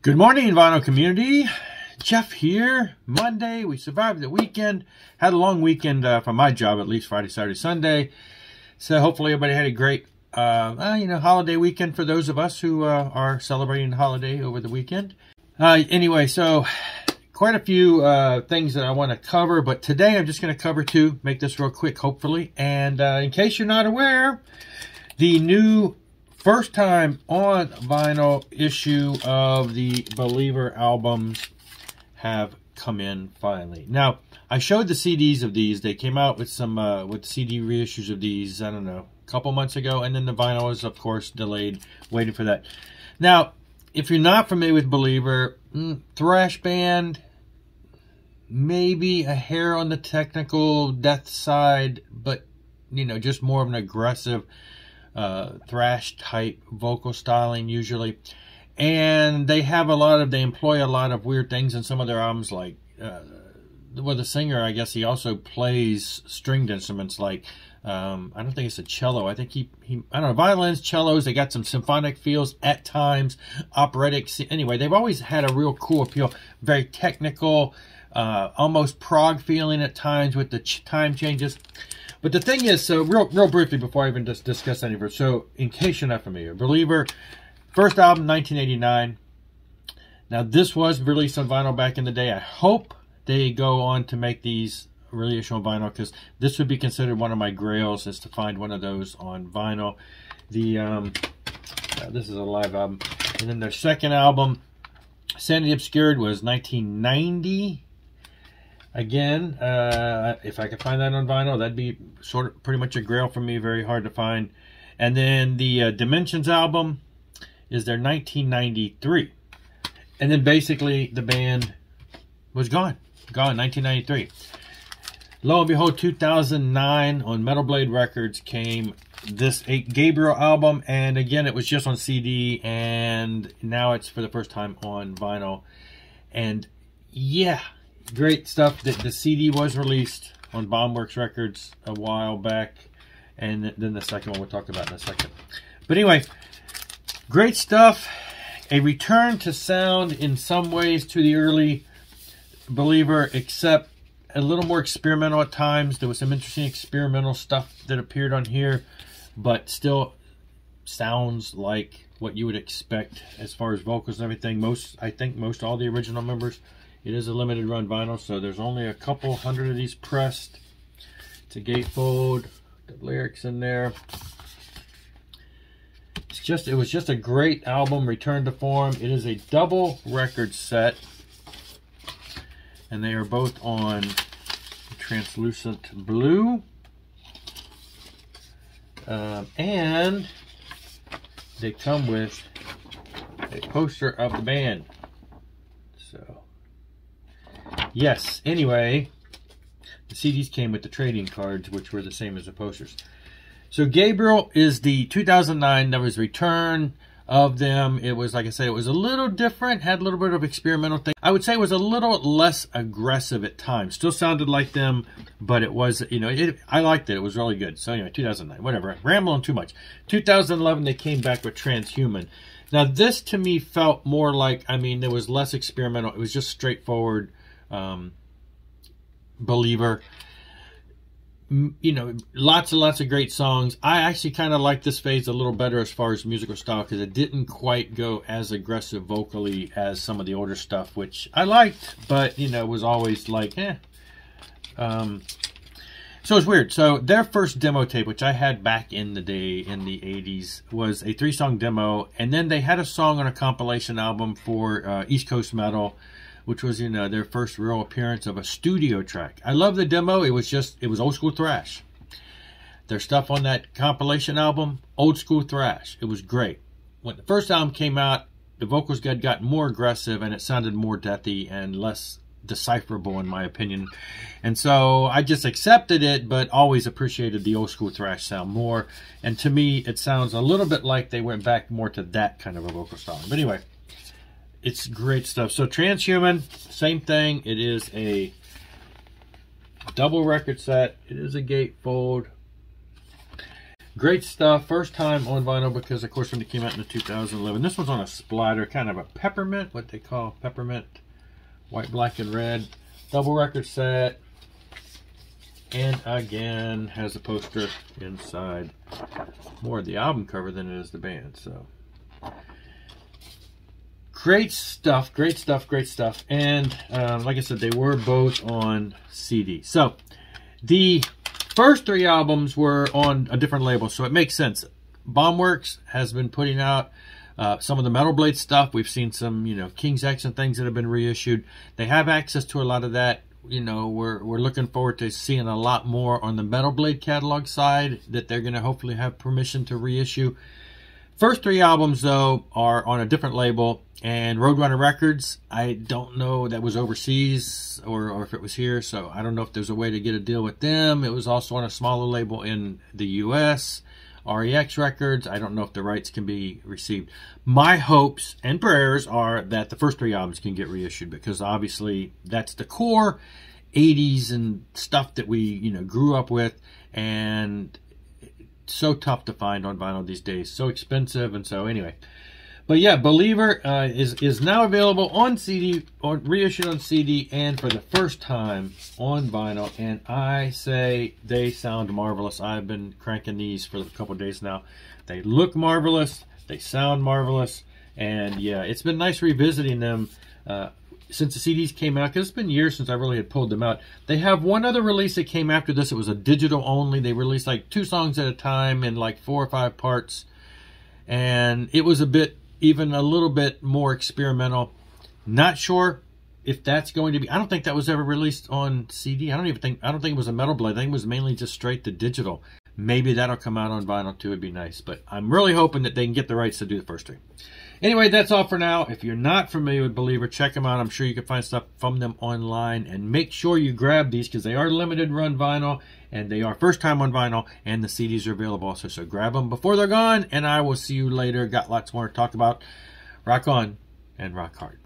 Good morning, vinyl community. Jeff here. Monday, we survived the weekend. Had a long weekend for my job, at least Friday, Saturday, Sunday. So hopefully everybody had a great, holiday weekend for those of us who are celebrating the holiday over the weekend. Anyway, so quite a few things that I want to cover, but today I'm just going to cover two. Make this real quick, hopefully. And in case you're not aware, the new first time on vinyl issue of the Believer albums have come in finally. Now, I showed the CDs of these. They came out with some with CD reissues of these, I don't know, a couple months ago, and then the vinyl is, of course, delayed, waiting for that. Now, if you're not familiar with Believer, thrash band, maybe a hair on the technical death side, but, you know, just more of an aggressive thrash type vocal styling usually. And they employ a lot of weird things in some of their albums, like well, the singer, I guess he also plays stringed instruments, like I don't think it's a cello. I think he I don't know, violins, cellos. They got some symphonic feels at times, operatic. Anyway, they've always had a real cool appeal, very technical, almost prog feeling at times with the time changes. But the thing is, so real briefly before I even just discuss any of it, so in case you're not familiar, Believer, first album, 1989. Now, this was released on vinyl back in the day. I hope they go on to make these reissue on vinyl, because this would be considered one of my grails, is to find one of those on vinyl. This is a live album. And then their second album, Sanity Obscured, was 1990. Again, if I could find that on vinyl, that'd be sort of pretty much a grail for me, very hard to find. And then the Dimensions album is their 1993. And then basically the band was gone, 1993. Lo and behold, 2009 on Metal Blade Records came this Gabriel album, and again, it was just on CD, and now it's for the first time on vinyl. And yeah, great stuff. The CD was released on Bombworks Records a while back, and then the second one we'll talk about in a second. But anyway, great stuff. A return to sound in some ways to the early Believer, except a little more experimental at times. There was some interesting experimental stuff that appeared on here, but still sounds like what you would expect as far as vocals and everything. I think most all the original members. It is a limited run vinyl, so there's only a couple hundred of these pressed. It's a gatefold, the lyrics in there. It was just a great album, return to form. It is a double record set, and they are both on translucent blue. And they come with a poster of the band. So yes, anyway, the CDs came with the trading cards, which were the same as the posters. So Gabriel is the 2009, that was return of them. It was, like I said, it was a little different, had a little bit of experimental thing. I would say it was a little less aggressive at times. Still sounded like them, but it was, I liked it. It was really good. So anyway, 2009, whatever. I'm rambling too much. 2011, they came back with Transhuman. Now this to me felt more like, there was less experimental. It was just straightforward Believer. Lots and lots of great songs. I actually kind of like this phase a little better as far as musical style, because it didn't quite go as aggressive vocally as some of the older stuff, which I liked, but, was always like, So it's weird. So their first demo tape, which I had back in the day, in the 80s, was a 3-song demo, and then they had a song on a compilation album for East Coast Metal, which was, their first real appearance of a studio track. I love the demo. It was old school thrash. Their stuff on that compilation album, old school thrash. It was great. When the first album came out, the vocals got more aggressive, and it sounded more deathy and less decipherable, in my opinion. And so I just accepted it, but always appreciated the old school thrash sound more. And to me, it sounds a little bit like they went back more to that kind of a vocal style. But anyway, it's great stuff. So Transhuman, same thing. It is a double record set. It is a gatefold. Great stuff. First time on vinyl because, of course, when it came out in 2011. This one's on a splatter, kind of a peppermint, what they call peppermint, white, black, and red. Double record set. And again, has a poster inside. More of the album cover than it is the band. So, great stuff, great stuff, great stuff. And like I said, they were both on CD. So, the first 3 albums were on a different label, so it makes sense. Bombworks has been putting out some of the Metal Blade stuff. We've seen some, King's X and things that have been reissued. They have access to a lot of that. We're looking forward to seeing a lot more on the Metal Blade catalog side that they're going to hopefully have permission to reissue. First 3 albums, though, are on a different label, and Roadrunner Records, I don't know, that was overseas or if it was here, so I don't know if there's a way to get a deal with them. It was also on a smaller label in the U.S., REX Records. I don't know if the rights can be received. My hopes and prayers are that the first 3 albums can get reissued, because obviously that's the core 80s and stuff that we, grew up with, and so tough to find on vinyl these days, so expensive. And so anyway, but yeah, Believer is now available on CD, or reissued on CD, and for the first time on vinyl. And I say they sound marvelous. I've been cranking these for a couple of days now. They look marvelous, they sound marvelous, and yeah, it's been nice revisiting them since the CDs came out, because it's been years since I really had pulled them out. They have one other release that came after this. It was a digital only. They released like 2 songs at a time in like 4 or 5 parts. And it was even a little bit more experimental. Not sure if that's going to be, I don't think that was ever released on CD. I don't think it was a Metal Blade. I think it was mainly just straight to digital. Maybe that'll come out on vinyl too. It'd be nice. But I'm really hoping that they can get the rights to do the first 3. Anyway, that's all for now. If you're not familiar with Believer, check them out. I'm sure you can find stuff from them online. And make sure you grab these, because they are limited run vinyl, and they are first time on vinyl, and the CDs are available also. So grab them before they're gone, and I will see you later. Got lots more to talk about. Rock on and rock hard.